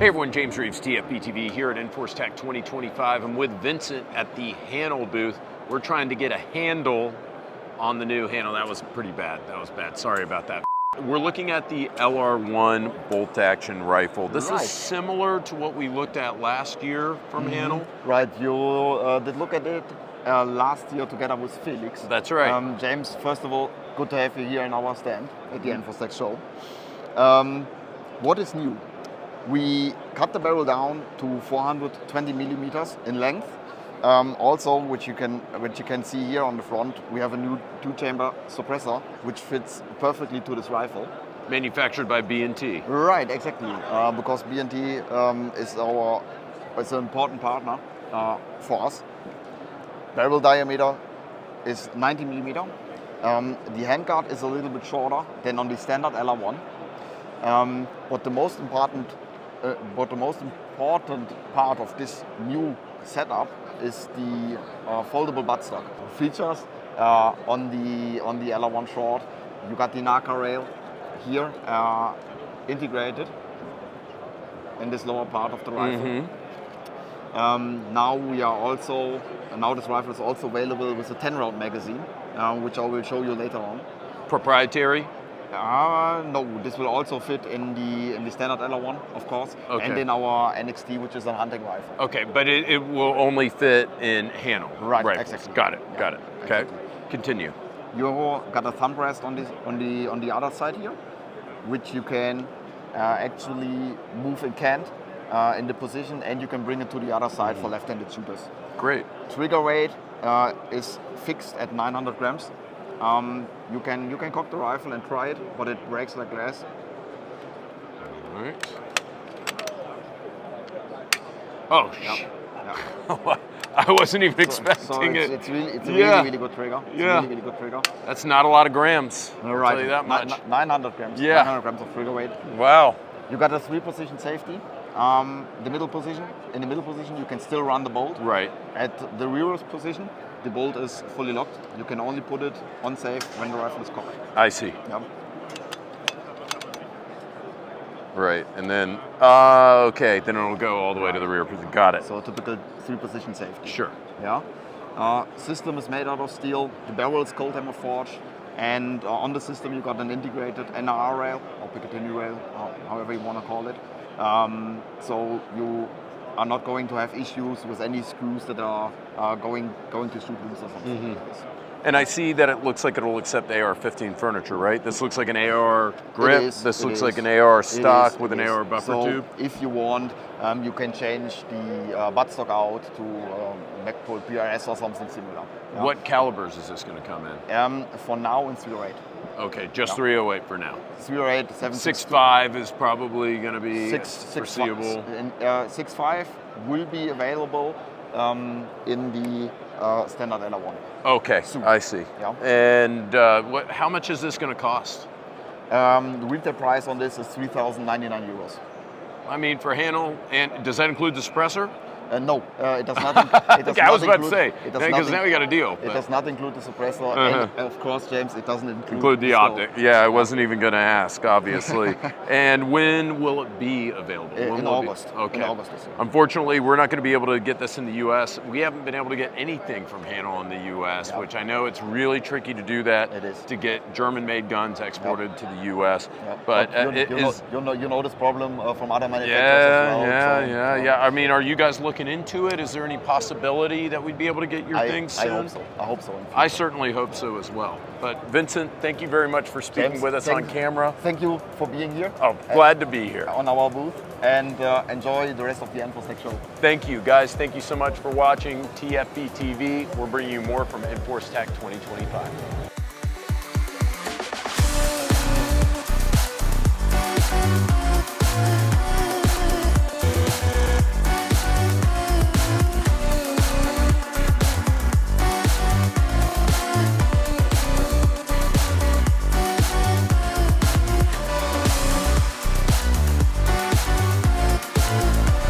Hey everyone, James Reeves, TFBTV here at EnforceTac 2025. I'm with Vincent at the Haenel booth. We're trying to get a handle on the new Haenel. That was pretty bad. That was bad. Sorry about that. We're looking at the LR1 bolt-action rifle. This is similar to what we looked at last year from Haenel. Right, you did look at it last year together with Felix. That's right. James, first of all, good to have you here in our stand at the EnforceTac show. What is new? We cut the barrel down to 420 millimeters in length. Also, which you can see here on the front, we have a new two-chamber suppressor, which fits perfectly to this rifle. Manufactured by B&T. Right, exactly. Because B&T is an important partner for us. Barrel diameter is 90 millimeter. The handguard is a little bit shorter than on the standard LR1. But the most important part of this new setup is the foldable buttstock. Features on the LR1 short, you got the ARCA rail here integrated in this lower part of the rifle. Now this rifle is also available with a 10-round magazine, which I will show you later on. Proprietary? No, this will also fit in the standard LR1, of course, and in our NXT, which is a hunting rifle. Okay, but it will only fit in Haenel. Right, rifles. exactly. Got it. Yeah, Got it. Okay, exactly. Continue. You got a thumb rest on the other side here, which you can actually move in cant in the position, and you can bring it to the other side for left-handed shooters. Great. Trigger weight is fixed at 900 grams. You can cock the rifle and try it, but it breaks like glass. All right. Oh, yeah. I wasn't even expecting it. It's a really good trigger. It's a really good trigger. That's not a lot of grams. Right. I'll tell you that much. 900 grams. Yeah. 900 grams of trigger weight. Wow. You got a 3-position safety. In the middle position, you can still run the bolt. Right. At the rear position, the bolt is fully locked. You can only put it on safe when the rifle is cocked. I see. Yeah. Right, and then, okay, then it'll go all the way to the rear position. Got it. So a typical 3-position safety. Sure. Yeah. System is made out of steel. The barrel is cold hammer forged. And on the system, you got an integrated NR rail or Picatinny rail, however you want to call it. So you are not going to have issues with any screws that are going to shoot loose or something like this. And I see that it looks like it'll accept AR-15 furniture, right? This looks like an AR grip. This looks like an AR stock with an AR buffer tube. If you want, you can change the buttstock out to Magpul PRS or something similar. Yeah. What calibers is this going to come in? For now, in 308. Okay, just 308 for now. 308, 6.5 is probably going to be foreseeable. 6.5 will be available in the standard LR1. Okay, soon. I see. Yeah. And how much is this going to cost? The retail price on this is 3,099 euros. I mean, for Haenel, and does that include the suppressor? No, it does not. Okay, I was about to say, because now we got a deal. It does not include the suppressor, and of course, James, it doesn't include the optic. Yeah, I wasn't even going to ask, obviously. And when will it be available? In August. Okay. In August this year. Unfortunately, we're not going to be able to get this in the U.S. We haven't been able to get anything from Haenel in the U.S., which I know it's really tricky to do that. It is. To get German-made guns exported to the U.S. But you know this problem from other manufacturers as well. Yeah. I mean, are you guys looking into it? Is there any possibility that we'd be able to get your things soon? I hope so. I certainly hope so as well. But Vincent, thank you very much for speaking James, with us on camera. Thank you for being here. Oh, glad to be here. On our booth, and enjoy the rest of the EnforceTac show. Thank you, guys. Thank you so much for watching TFBTV. We're bringing you more from EnforceTac 2025.